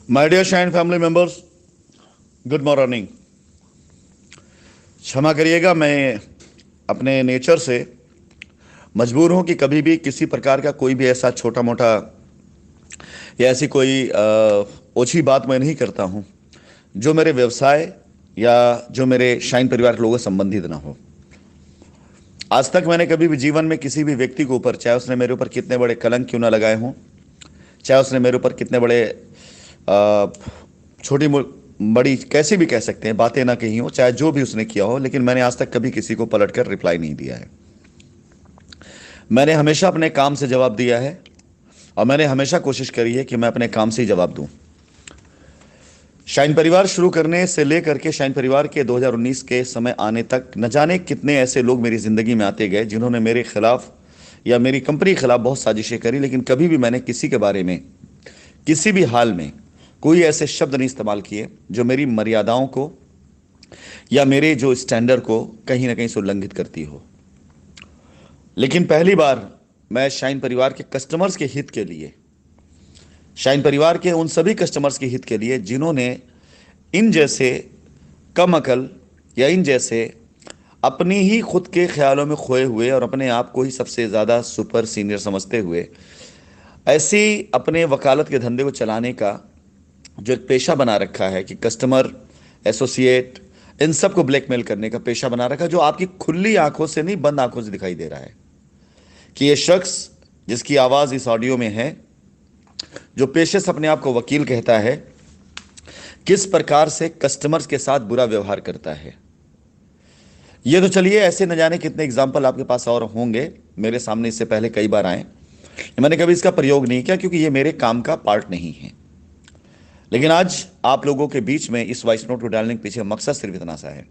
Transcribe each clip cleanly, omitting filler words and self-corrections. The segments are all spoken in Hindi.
My dear Shine family members, good morning. क्षमा करिएगा, मैं अपने नेचर से मजबूर हूं कि कभी भी किसी प्रकार का कोई भी ऐसा छोटा मोटा या ऐसी कोई ओछी बात मैं नहीं करता हूं जो मेरे व्यवसाय या जो मेरे शाइन परिवार के लोगों से संबंधित ना हो। आज तक मैंने कभी भी जीवन में किसी भी व्यक्ति के ऊपर, चाहे उसने मेरे ऊपर कितने बड़े कलंक क्यों ना लगाए हों, चाहे उसने मेरे ऊपर कितने बड़े अ, छोटी बड़ी कैसी भी कह सकते हैं बातें ना कही हो, चाहे जो भी उसने किया हो, लेकिन मैंने आज तक कभी किसी को पलट कर रिप्लाई नहीं दिया है। मैंने हमेशा अपने काम से जवाब दिया है और मैंने हमेशा कोशिश करी है कि मैं अपने काम से ही जवाब दूं। शाइन परिवार शुरू करने से लेकर के शाइन परिवार के 2019 के समय आने तक न जाने कितने ऐसे लोग मेरी जिंदगी में आते गए जिन्होंने मेरे खिलाफ या मेरी कंपनी के खिलाफ बहुत साजिशें करी, लेकिन कभी भी मैंने किसी के बारे में किसी भी हाल में कोई ऐसे शब्द नहीं इस्तेमाल किए जो मेरी मर्यादाओं को या मेरे जो स्टैंडर्ड को कहीं ना कहीं से उल्लंघित करती हो। लेकिन पहली बार मैं शाइन परिवार के कस्टमर्स के हित के लिए, शाइन परिवार के उन सभी कस्टमर्स के हित के लिए जिन्होंने इन जैसे कम अकल या इन जैसे अपनी ही खुद के ख्यालों में खोए हुए और अपने आप को ही सबसे ज़्यादा सुपर सीनियर समझते हुए ऐसी अपने वकालत के धंधे को चलाने का जो एक पेशा बना रखा है कि कस्टमर, एसोसिएट, इन सब को ब्लैकमेल करने का पेशा बना रखा है, जो आपकी खुली आंखों से नहीं बंद आंखों से दिखाई दे रहा है कि ये शख्स जिसकी आवाज़ इस ऑडियो में है, जो पेशे से अपने आप को वकील कहता है, किस प्रकार से कस्टमर्स के साथ बुरा व्यवहार करता है। ये तो चलिए, ऐसे न जाने कितने एग्जाम्पल आपके पास और होंगे, मेरे सामने इससे पहले कई बार आए। मैंने कभी इसका प्रयोग नहीं किया क्योंकि ये मेरे काम का पार्ट नहीं है। लेकिन आज आप लोगों के बीच में इस वॉइस नोट को डालने के पीछे मकसद सिर्फ इतना सा है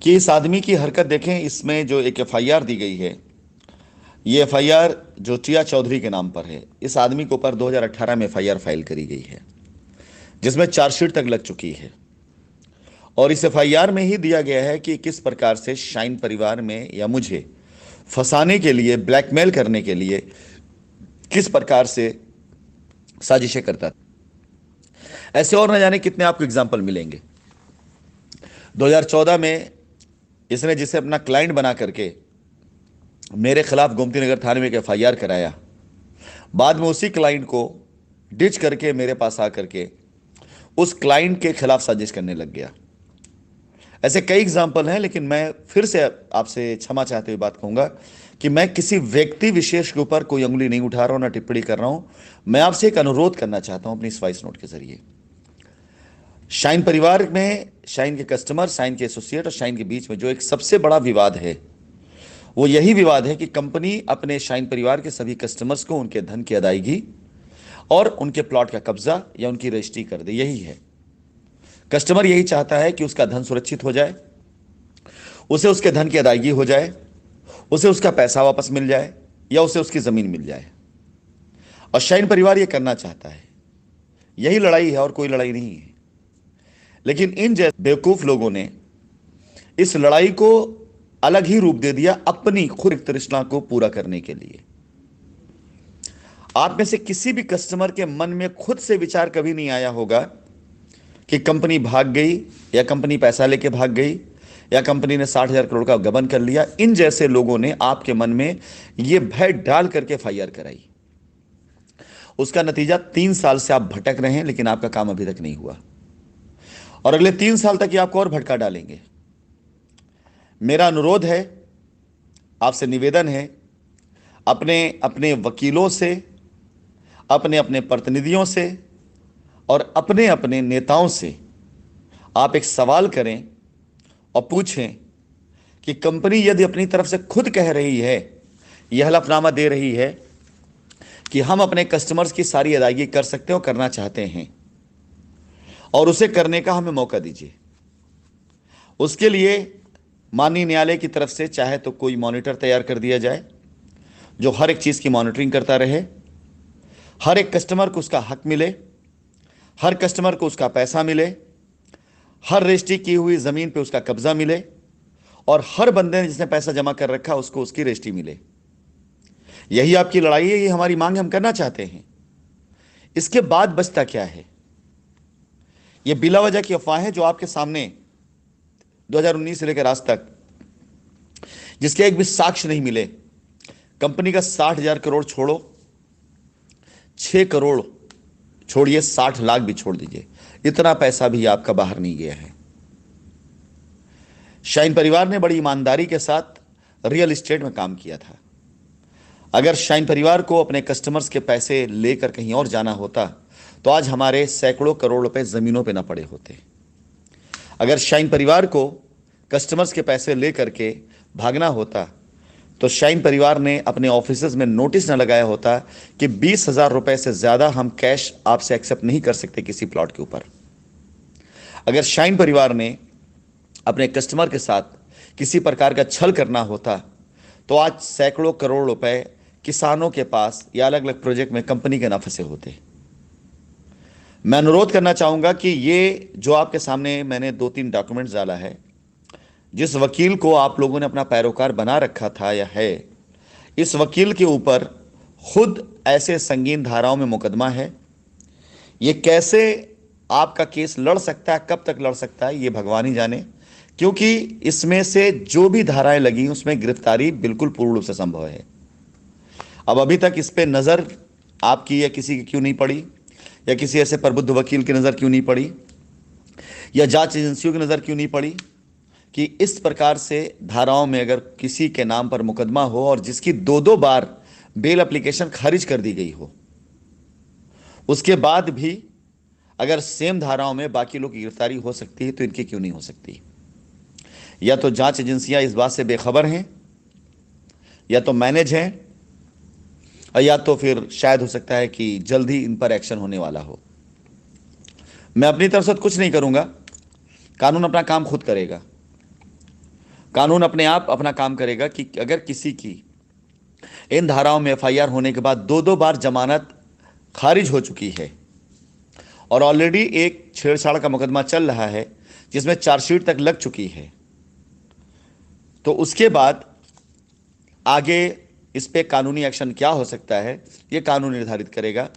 कि इस आदमी की हरकत देखें। इसमें जो एक एफआईआर दी गई है, ये एफआईआर जो टिया चौधरी के नाम पर है, इस आदमी के ऊपर 2018 में एफआईआर फाइल करी गई है जिसमें चार्जशीट तक लग चुकी है। और इस एफआईआर में ही दिया गया है कि किस प्रकार से शाइन परिवार में या मुझे फंसाने के लिए, ब्लैकमेल करने के लिए किस प्रकार से साजिशें करता था। ऐसे और न जाने कितने आपको एग्जाम्पल मिलेंगे। 2014 में इसने जिसे अपना क्लाइंट बना करके मेरे खिलाफ गोमती नगर थाने में एक एफआईआर कराया, बाद में उसी क्लाइंट को डिच करके मेरे पास आकर के उस क्लाइंट के खिलाफ साजिश करने लग गया। ऐसे कई एग्जाम्पल हैं, लेकिन मैं फिर से आपसे क्षमा चाहते हुए बात कहूंगा कि मैं किसी व्यक्ति विशेष के ऊपर कोई उंगली नहीं उठा रहा हूं, ना टिप्पणी कर रहा हूं। मैं आपसे एक अनुरोध करना चाहता हूं अपनी इस वॉइस नोट के जरिए। शाइन परिवार में शाइन के कस्टमर, शाइन के एसोसिएट और शाइन के बीच में जो एक सबसे बड़ा विवाद है, वो यही विवाद है कि कंपनी अपने शाइन परिवार के सभी कस्टमर्स को उनके धन की अदायगी और उनके प्लॉट का कब्जा या उनकी रजिस्ट्री कर दे। यही है, कस्टमर यही चाहता है कि उसका धन सुरक्षित हो जाए, उसे उसके धन की अदायगी हो जाए, उसे उसका पैसा वापस मिल जाए या उसे उसकी जमीन मिल जाए। और शाइन परिवार यह करना चाहता है। यही लड़ाई है और कोई लड़ाई नहीं है। लेकिन इन जैसे बेवकूफ लोगों ने इस लड़ाई को अलग ही रूप दे दिया अपनी खुद तृष्णा को पूरा करने के लिए। आप में से किसी भी कस्टमर के मन में खुद से विचार कभी नहीं आया होगा कि कंपनी भाग गई या कंपनी पैसा लेके भाग गई या कंपनी ने 60,000 करोड़ का गबन कर लिया। इन जैसे लोगों ने आपके मन में यह भय डाल करके एफआईआर कराई। उसका नतीजा 3 साल से आप भटक रहे हैं, लेकिन आपका काम अभी तक नहीं हुआ और अगले 3 साल तक ये आपको और भटका डालेंगे। मेरा अनुरोध है, आपसे निवेदन है, अपने अपने वकीलों से, अपने अपने प्रतिनिधियों से और अपने अपने नेताओं से आप एक सवाल करें और पूछें कि कंपनी यदि अपनी तरफ से खुद कह रही है, यह हलफनामा दे रही है कि हम अपने कस्टमर्स की सारी अदायगी कर सकते हैं और करना चाहते हैं, और उसे करने का हमें मौका दीजिए। उसके लिए माननीय न्यायालय की तरफ से चाहे तो कोई मॉनिटर तैयार कर दिया जाए जो हर एक चीज़ की मॉनिटरिंग करता रहे, हर एक कस्टमर को उसका हक मिले, हर कस्टमर को उसका पैसा मिले, हर रजिस्ट्री की हुई ज़मीन पे उसका कब्जा मिले और हर बंदे ने जिसने पैसा जमा कर रखा उसको उसकी रजिस्ट्री मिले। यही आपकी लड़ाई है, यही हमारी मांग हम करना चाहते हैं। इसके बाद बचता क्या है? ये बिला वजह की अफवाहें जो आपके सामने 2019 से लेकर आज तक, जिसके एक भी साक्ष्य नहीं मिले। कंपनी का 60,000 करोड़ छोड़ो, 6 करोड़ छोड़िए, 60 लाख भी छोड़ दीजिए, इतना पैसा भी आपका बाहर नहीं गया है। शाइन परिवार ने बड़ी ईमानदारी के साथ रियल एस्टेट में काम किया था। अगर शाइन परिवार को अपने कस्टमर्स के पैसे लेकर कहीं और जाना होता तो आज हमारे सैकड़ों करोड़ रुपए जमीनों पे ना पड़े होते। अगर शाइन परिवार को कस्टमर्स के पैसे लेकर के भागना होता तो शाइन परिवार ने अपने ऑफिसेज में नोटिस न लगाया होता कि 20,000 रुपए से ज्यादा हम कैश आपसे एक्सेप्ट नहीं कर सकते किसी प्लॉट के ऊपर। अगर शाइन परिवार ने अपने कस्टमर के साथ किसी प्रकार का छल करना होता तो आज सैकड़ों करोड़ रुपए किसानों के पास या अलग अलग प्रोजेक्ट में कंपनी के ना फंसे होते। मैं अनुरोध करना चाहूंगा कि ये जो आपके सामने मैंने 2-3 डॉक्यूमेंट्स डाला है, जिस वकील को आप लोगों ने अपना पैरोकार बना रखा था या है, इस वकील के ऊपर खुद ऐसे संगीन धाराओं में मुकदमा है। ये कैसे आपका केस लड़ सकता है, कब तक लड़ सकता है, ये भगवान ही जाने, क्योंकि इसमें से जो भी धाराएं लगी उसमें गिरफ्तारी बिल्कुल पूर्ण रूप से संभव है। अब अभी तक इस पे नजर आपकी या किसी की क्यों नहीं पड़ी, या किसी ऐसे प्रबुद्ध वकील की नजर क्यों नहीं पड़ी, या जांच एजेंसियों की नजर क्यों नहीं पड़ी कि इस प्रकार से धाराओं में अगर किसी के नाम पर मुकदमा हो और जिसकी 2-2 बार बेल एप्लीकेशन खारिज कर दी गई हो, उसके बाद भी अगर सेम धाराओं में बाकी लोग की गिरफ्तारी हो सकती है तो इनकी क्यों नहीं हो सकती? या तो जांच एजेंसियां इस बात से बेखबर हैं, या तो मैनेज हैं, और या तो फिर शायद हो सकता है कि जल्द ही इन पर एक्शन होने वाला हो। मैं अपनी तरफ से कुछ नहीं करूंगा, कानून अपना काम खुद करेगा। कानून अपने आप अपना काम करेगा कि अगर किसी की इन धाराओं में एफआईआर होने के बाद 2-2 बार जमानत खारिज हो चुकी है और ऑलरेडी एक छेड़छाड़ का मुकदमा चल रहा है जिसमें चार्जशीट तक लग चुकी है, तो उसके बाद आगे इस पे कानूनी एक्शन क्या हो सकता है ये कानून निर्धारित करेगा।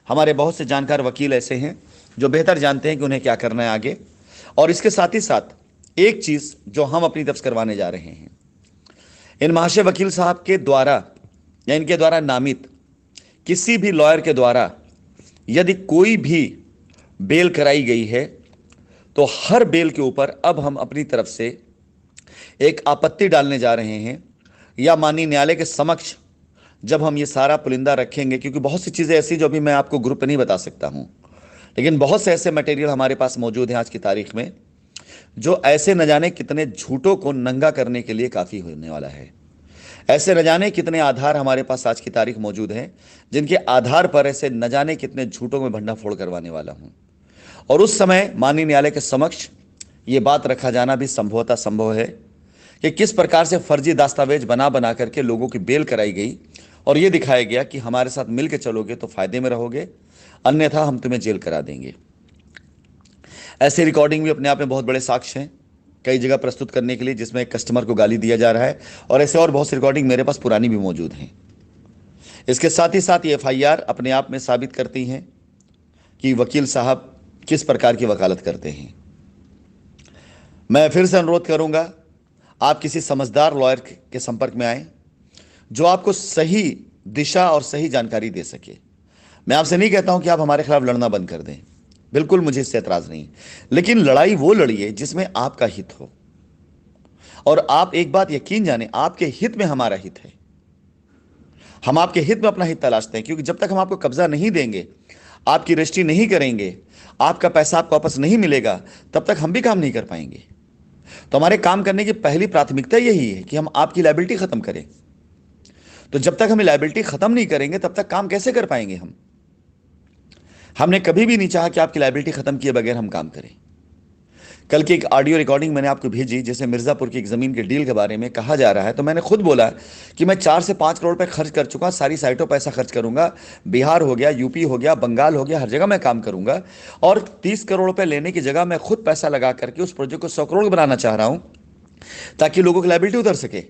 हमारे बहुत से जानकार वकील ऐसे हैं जो बेहतर जानते हैं कि उन्हें क्या करना है आगे। और इसके साथ ही साथ एक चीज जो हम अपनी तरफ से करवाने जा रहे हैं, इन महाशय वकील साहब के द्वारा या इनके द्वारा नामित किसी भी लॉयर के द्वारा यदि कोई भी बेल कराई गई है तो हर बेल के ऊपर अब हम अपनी तरफ से एक आपत्ति डालने जा रहे हैं, या माननीय न्यायालय के समक्ष जब हम ये सारा पुलिंदा रखेंगे, क्योंकि बहुत सी चीज़ें ऐसी जो अभी मैं आपको ग्रुप पे नहीं बता सकता हूं, लेकिन बहुत से ऐसे मटेरियल हमारे पास मौजूद हैं आज की तारीख में जो ऐसे न जाने कितने झूठों को नंगा करने के लिए काफ़ी होने वाला है। ऐसे न जाने कितने आधार हमारे पास आज की तारीख मौजूद हैं जिनके आधार पर ऐसे न जाने कितने झूठों में भंडाफोड़ करवाने वाला हूं। और उस समय माननीय न्यायालय के समक्ष ये बात रखा जाना भी संभवतः संभव है कि किस प्रकार से फर्जी दस्तावेज बना बना करके लोगों की बेल कराई गई और ये दिखाया गया कि हमारे साथ मिलकर चलोगे तो फायदे में रहोगे, अन्यथा हम तुम्हें जेल करा देंगे। ऐसे रिकॉर्डिंग भी अपने आप में बहुत बड़े साक्ष्य हैं कई जगह प्रस्तुत करने के लिए, जिसमें कस्टमर को गाली दिया जा रहा है, और ऐसे और बहुत सी रिकॉर्डिंग मेरे पास पुरानी भी मौजूद हैं। इसके साथ ही साथ ये एफआईआर अपने आप में साबित करती हैं कि वकील साहब किस प्रकार की वकालत करते हैं। मैं फिर से अनुरोध करूंगा, आप किसी समझदार लॉयर के संपर्क में आएं जो आपको सही दिशा और सही जानकारी दे सके। मैं आपसे नहीं कहता हूं कि आप हमारे खिलाफ लड़ना बंद कर दें, बिल्कुल मुझे इससे एतराज नहीं, लेकिन लड़ाई वो लड़िए जिसमें आपका हित हो। और आप एक बात यकीन जाने, आपके हित में हमारा हित है। हम आपके हित में अपना हित तलाशते हैं, क्योंकि जब तक हम आपको कब्जा नहीं देंगे, आपकी रजिस्ट्री नहीं करेंगे, आपका पैसा आपको वापस नहीं मिलेगा, तब तक हम भी काम नहीं कर पाएंगे। तो हमारे काम करने की पहली प्राथमिकता यही है कि हम आपकी लायबिलिटी खत्म करें। तो जब तक हम लायबिलिटी खत्म नहीं करेंगे तब तक काम कैसे कर पाएंगे हम? हमने कभी भी नहीं चाहा कि आपकी लायबिलिटी खत्म किए बगैर हम काम करें। कल की एक ऑडियो रिकॉर्डिंग मैंने आपको भेजी जिसमें मिर्जापुर की एक जमीन के डील के बारे में कहा जा रहा है, तो मैंने खुद बोला कि मैं 4 से 5 करोड़ रुपए खर्च कर चुका, सारी साइटों पैसा खर्च करूंगा, बिहार हो गया, यूपी हो गया, बंगाल हो गया, हर जगह मैं काम करूंगा, और 30 करोड़ रुपए लेने की जगह मैं खुद पैसा लगा करके उस प्रोजेक्ट को 100 करोड़ बनाना चाह रहा हूं ताकि लोगों की लायबिलिटी उतर सके।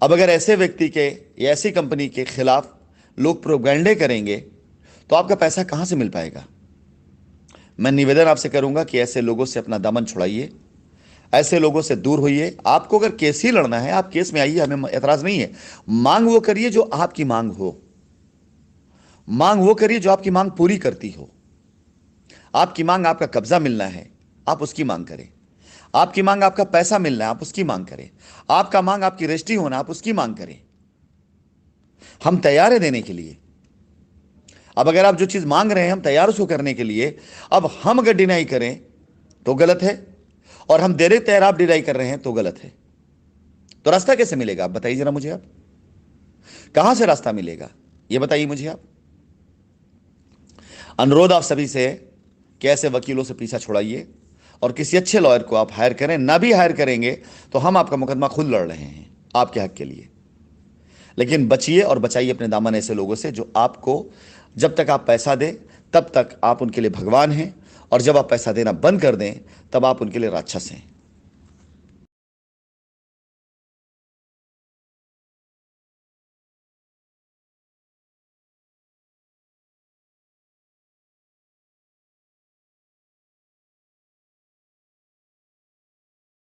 अब अगर ऐसे व्यक्ति के या ऐसी कंपनी के खिलाफ लोग प्रोपेगेंडे करेंगे तो आपका पैसा कहां से मिल पाएगा? मैं निवेदन आपसे करूंगा कि ऐसे लोगों से अपना दामन छुड़ाइए, ऐसे लोगों से दूर होइए। आपको अगर केस ही लड़ना है, आप केस में आइए, हमें एतराज नहीं है। मांग वो करिए जो आपकी मांग हो, मांग वो करिए जो आपकी मांग पूरी करती हो। आपकी मांग आपका कब्जा मिलना है, आप उसकी मांग करें। आपकी मांग आपका पैसा मिलना है, आप उसकी मांग करें। आपका मांग आपकी रजिस्ट्री होना, आप उसकी मांग करें। हम तैयार है देने के लिए। अब अगर आप जो चीज मांग रहे हैं, हम तैयार उसको करने के लिए। अब हम अगर डिनाई करें तो गलत है, और हम दे रहे तैयार, आप डिनाई कर रहे हैं तो गलत है। तो रास्ता कैसे मिलेगा? आप बताइए जरा मुझे। आप कहां से रास्ता मिलेगा, ये बताइए मुझे आप। अनुरोध आप सभी से कि ऐसे वकीलों से पीछा छुड़ाइए और किसी अच्छे लॉयर को आप हायर करें। ना भी हायर करेंगे तो हम आपका मुकदमा खुद लड़ रहे हैं आपके हक के लिए। लेकिन बचिए और बचाइए अपने दामन ऐसे लोगों से जो आपको, जब तक आप पैसा दें तब तक आप उनके लिए भगवान हैं, और जब आप पैसा देना बंद कर दें तब आप उनके लिए राक्षस हैं।